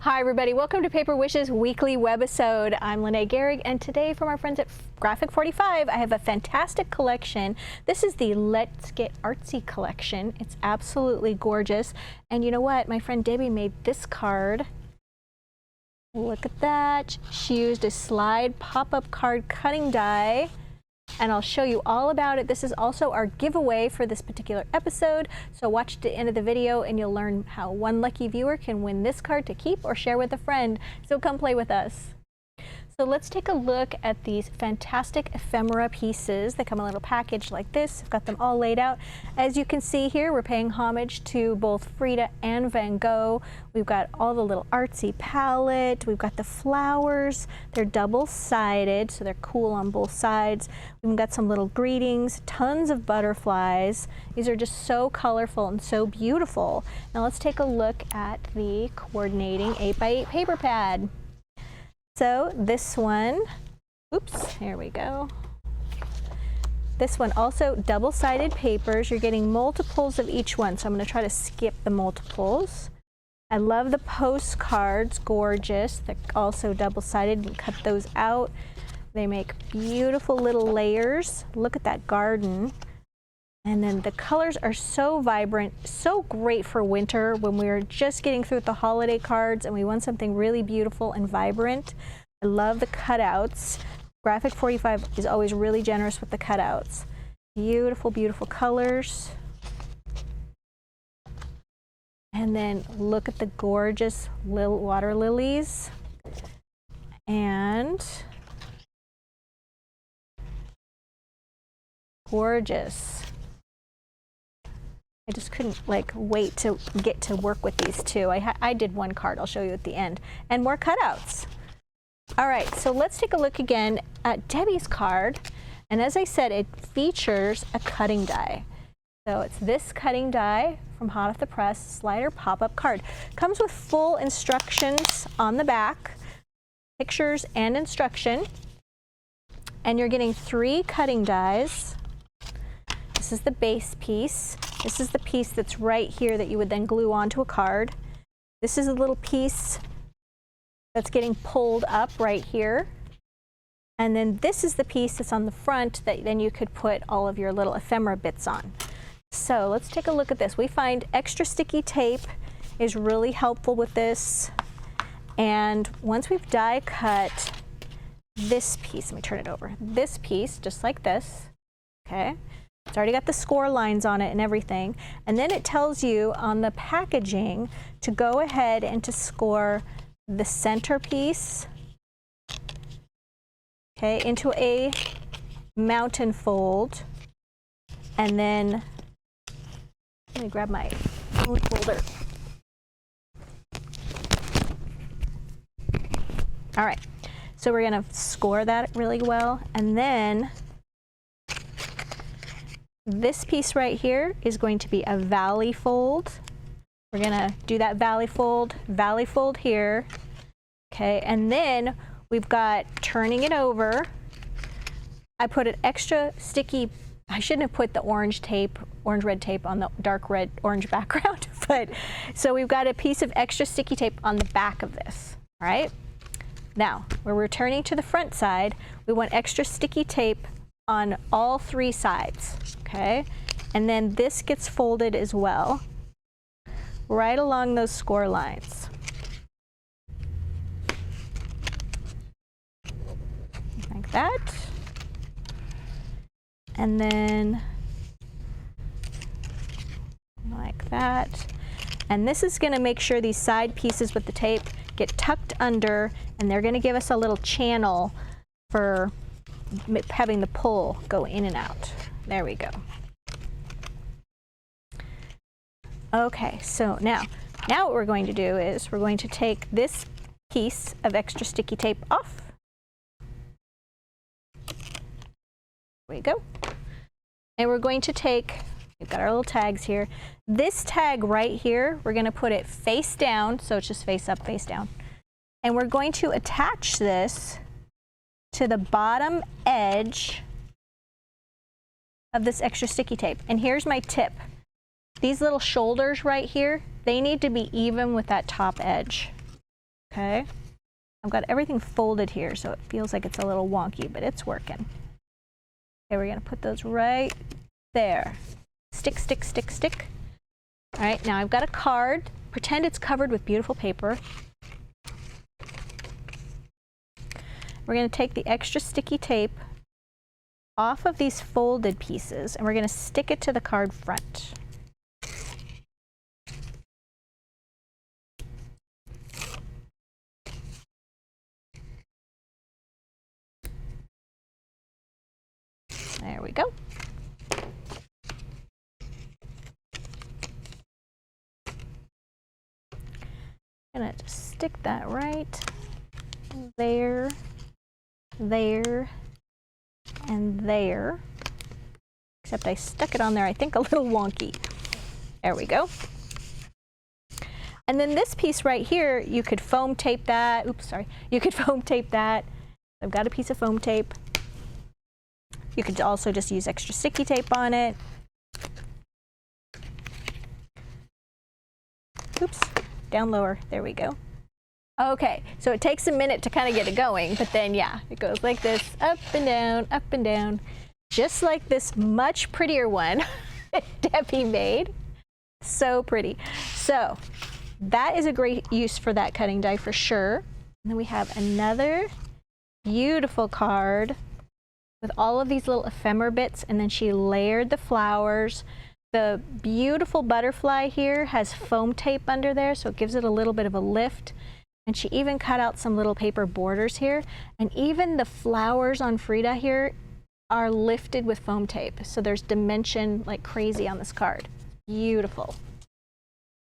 Hi everybody, welcome to Paper Wishes weekly webisode. I'm Lene Gehrig, and today from our friends at Graphic 45, I have a fantastic collection. This is the Let's Get Artsy collection. It's absolutely gorgeous. And you know what? My friend Debbie made this card. Look at that. She used a slide pop-up card cutting die, and I'll show you all about it. This is also our giveaway for this particular episode, so watch the end of the video and you'll learn how one lucky viewer can win this card to keep or share with a friend. So come play with us. So let's take a look at these fantastic ephemera pieces. They come in a little package like this. I've got them all laid out. As you can see here, we're paying homage to both Frida and Van Gogh. We've got all the little artsy palette. We've got the flowers. They're double-sided, so they're cool on both sides. We've got some little greetings, tons of butterflies. These are just so colorful and so beautiful. Now let's take a look at the coordinating 8x8 paper pad. So this one, oops, here we go. This one also double-sided papers. You're getting multiples of each one, so I'm going to try to skip the multiples. I love the postcards, gorgeous. They're also double-sided. You can cut those out. They make beautiful little layers. Look at that garden. And then the colors are so vibrant, so great for winter when we're just getting through the holiday cards and we want something really beautiful and vibrant. I love the cutouts. Graphic 45 is always really generous with the cutouts. Beautiful, beautiful colors. And then look at the gorgeous little water lilies. And gorgeous. I just couldn't wait to get to work with these two. I did one card, I'll show you at the end, and more cutouts. All right, so let's take a look again at Debbie's card. And as I said, it features a cutting die. So it's this cutting die from hot off the press, slider pop-up card. Comes with full instructions on the back, pictures and instruction. And you're getting 3 cutting dies. This is the base piece. This is the piece that's right here that you would then glue onto a card. This is a little piece that's getting pulled up right here. And then this is the piece that's on the front that then you could put all of your little ephemera bits on. So let's take a look at this. We find extra sticky tape is really helpful with this. And once we've die cut this piece, let me turn it over. This piece, just like this, okay? It's already got the score lines on it and everything. And then it tells you on the packaging to go ahead and to score the center piece, okay, into a mountain fold. And then, let me grab my food folder. All right, so we're gonna score that really well. And then this piece right here is going to be a valley fold. We're gonna do that valley fold here. Okay, and then we've got turning it over. I put an extra sticky, I shouldn't have put the orange red tape on the dark red orange background, but so we've got a piece of extra sticky tape on the back of this, all right? Now, we're returning to the front side. We want extra sticky tape on all 3 sides, okay? And then this gets folded as well, right along those score lines. Like that. And then like that. And this is gonna make sure these side pieces with the tape get tucked under, and they're gonna give us a little channel for having the pull go in and out. There we go. Okay, so now what we're going to do is we're going to take this piece of extra sticky tape off. There we go. And we're going to take, we've got our little tags here. This tag right here, we're going to put it face down, so it's just face up, face down. And we're going to attach this to the bottom edge of this extra sticky tape. And here's my tip. These little shoulders right here, they need to be even with that top edge. okay? I've got everything folded here, so it feels like it's a little wonky, but it's working. Okay, we're gonna put those right there. Stick, stick, stick, stick. All right, now I've got a card. Pretend it's covered with beautiful paper. We're gonna take the extra sticky tape off of these folded pieces, and we're gonna stick it to the card front. There we go. Gonna just stick that right there, there, and there. Except I stuck it on there, I think, a little wonky. There we go. And then this piece right here, you could foam tape that. Oops, sorry. You could foam tape that. I've got a piece of foam tape. You could also just use extra sticky tape on it. Oops, down lower, there we go. Okay, so it takes a minute to kind of get it going, but then yeah, it goes like this, up and down, just like this much prettier one that Debbie made. So pretty. So that is a great use for that cutting die for sure. And then we have another beautiful card with all of these little ephemera bits, and then she layered the flowers. The beautiful butterfly here has foam tape under there, so it gives it a little bit of a lift. And she even cut out some little paper borders here. And even the flowers on Frida here are lifted with foam tape. So there's dimension like crazy on this card. Beautiful.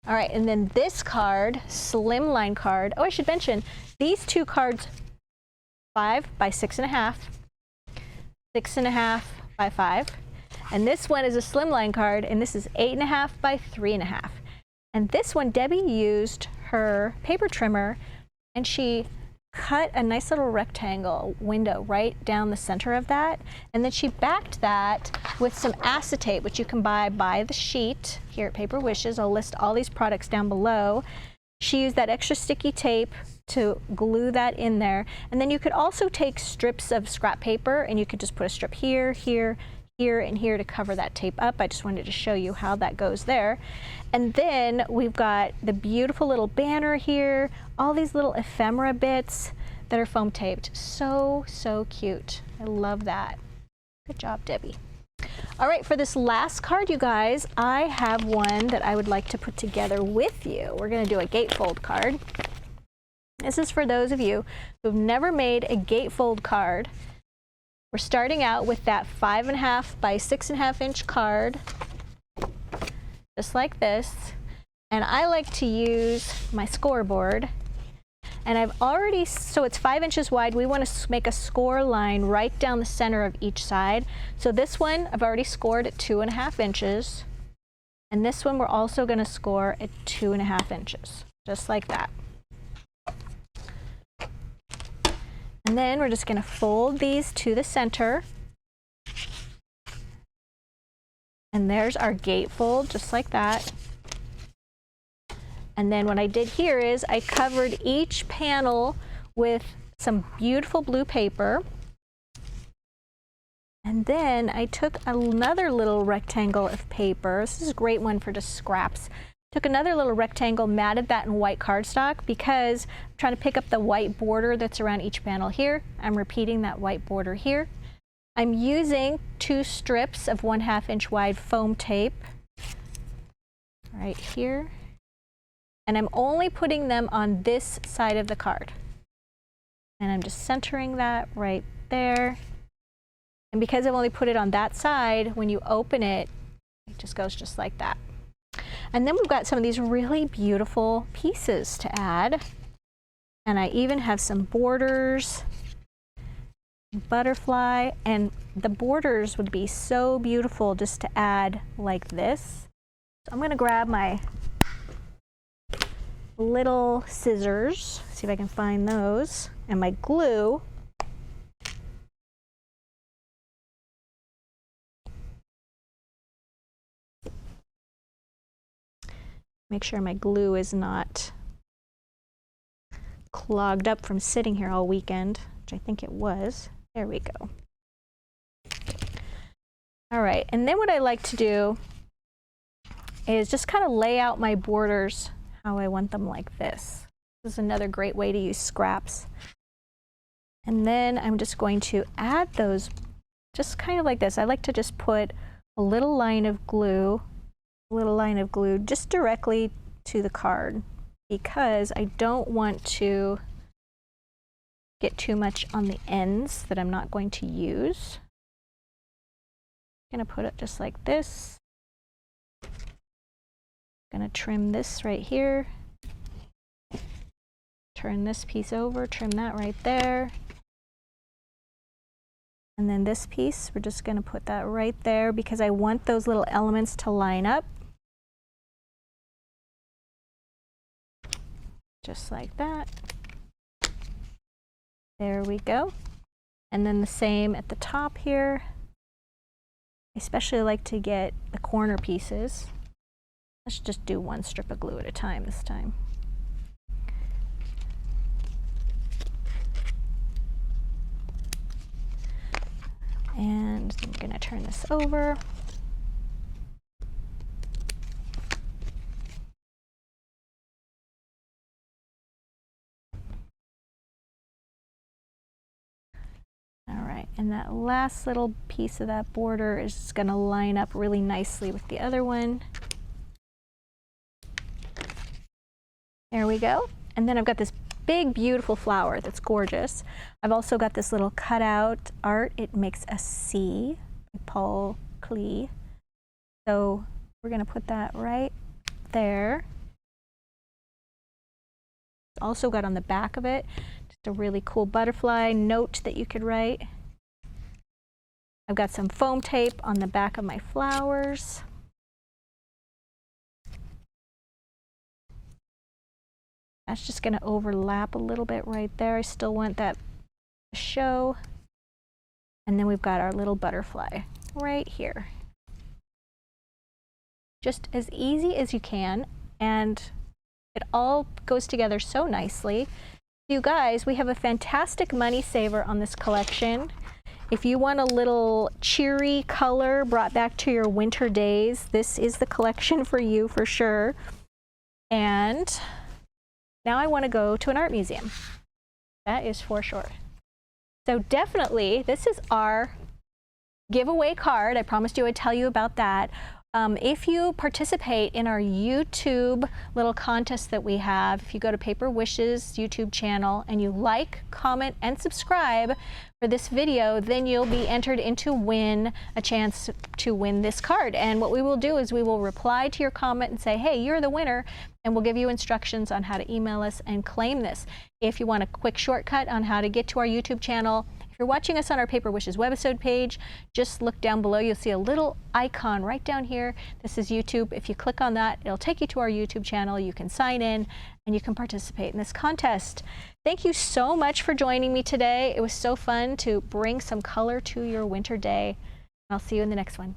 All right, and then this card, slimline card. Oh, I should mention, these two cards, 5 by 6.5. 6.5 by 5, and this one is a slimline card, and this is 8.5 by 3.5. And this one, Debbie used her paper trimmer, and she cut a nice little rectangle window right down the center of that, and then she backed that with some acetate, which you can buy by the sheet here at Paper Wishes. I'll list all these products down below. She used that extra sticky tape to glue that in there. And then you could also take strips of scrap paper, and you could just put a strip here, here, here, and here to cover that tape up. I just wanted to show you how that goes there. And then we've got the beautiful little banner here, all these little ephemera bits that are foam taped. So, so cute. I love that. Good job, Debbie. All right, for this last card, you guys, I have one that I would like to put together with you. We're going to do a gatefold card. This is for those of you who've never made a gatefold card. We're starting out with that 5.5 by 6.5 inch card, just like this. And I like to use my scoreboard. And I've already, so it's 5 inches wide. We want to make a score line right down the center of each side. So this one, I've already scored at 2.5 inches. And this one, we're also going to score at 2.5 inches, just like that. And then we're just going to fold these to the center. And there's our gatefold, just like that. And then what I did here is I covered each panel with some beautiful blue paper. And then I took another little rectangle of paper. This is a great one for just scraps. Took another little rectangle, matted that in white cardstock because I'm trying to pick up the white border that's around each panel here. I'm repeating that white border here. I'm using 2 strips of 1/2 inch wide foam tape right here. And I'm only putting them on this side of the card. And I'm just centering that right there. And because I've only put it on that side, when you open it, it just goes just like that. And then we've got some of these really beautiful pieces to add. And I even have some borders, butterfly, and the borders would be so beautiful just to add like this. So I'm going to grab my little scissors, see if I can find those, and my glue. Make sure my glue is not clogged up from sitting here all weekend, which I think it was. There we go. All right, and then what I like to do is just kind of lay out my borders how I want them, like this. This is another great way to use scraps. And then I'm just going to add those just kind of like this. I like to just put a little line of glue just directly to the card, because I don't want to get too much on the ends that I'm not going to use. I'm going to put it just like this. I'm going to trim this right here. Turn this piece over, trim that right there. And then this piece, we're just going to put that right there because I want those little elements to line up. Just like that. There we go. And then the same at the top here. I especially like to get the corner pieces. Let's just do one strip of glue at a time this time. And I'm going to turn this over. And that last little piece of that border is going to line up really nicely with the other one. There we go. And then I've got this big, beautiful flower that's gorgeous. I've also got this little cutout art. It makes a C by Paul Klee. So we're going to put that right there. Also got on the back of it just a really cool butterfly note that you could write. I've got some foam tape on the back of my flowers. That's just going to overlap a little bit right there. I still want that to show. And then we've got our little butterfly right here. Just as easy as you can, and it all goes together so nicely. You guys, we have a fantastic money saver on this collection. If you want a little cheery color brought back to your winter days, this is the collection for you for sure. And now I want to go to an art museum. That is for sure. So definitely, this is our giveaway card. I promised you I'd tell you about that. If you participate in our YouTube little contest that we have, if you go to Paper Wishes YouTube channel and you like, comment, and subscribe for this video, then you'll be entered into win a chance to win this card. And what we will do is we will reply to your comment and say, hey, you're the winner, and we'll give you instructions on how to email us and claim this. If you want a quick shortcut on how to get to our YouTube channel, if you're watching us on our Paper Wishes webisode page, just look down below. You'll see a little icon right down here. This is YouTube. If you click on that, it'll take you to our YouTube channel. You can sign in and you can participate in this contest. Thank you so much for joining me today. It was so fun to bring some color to your winter day. I'll see you in the next one.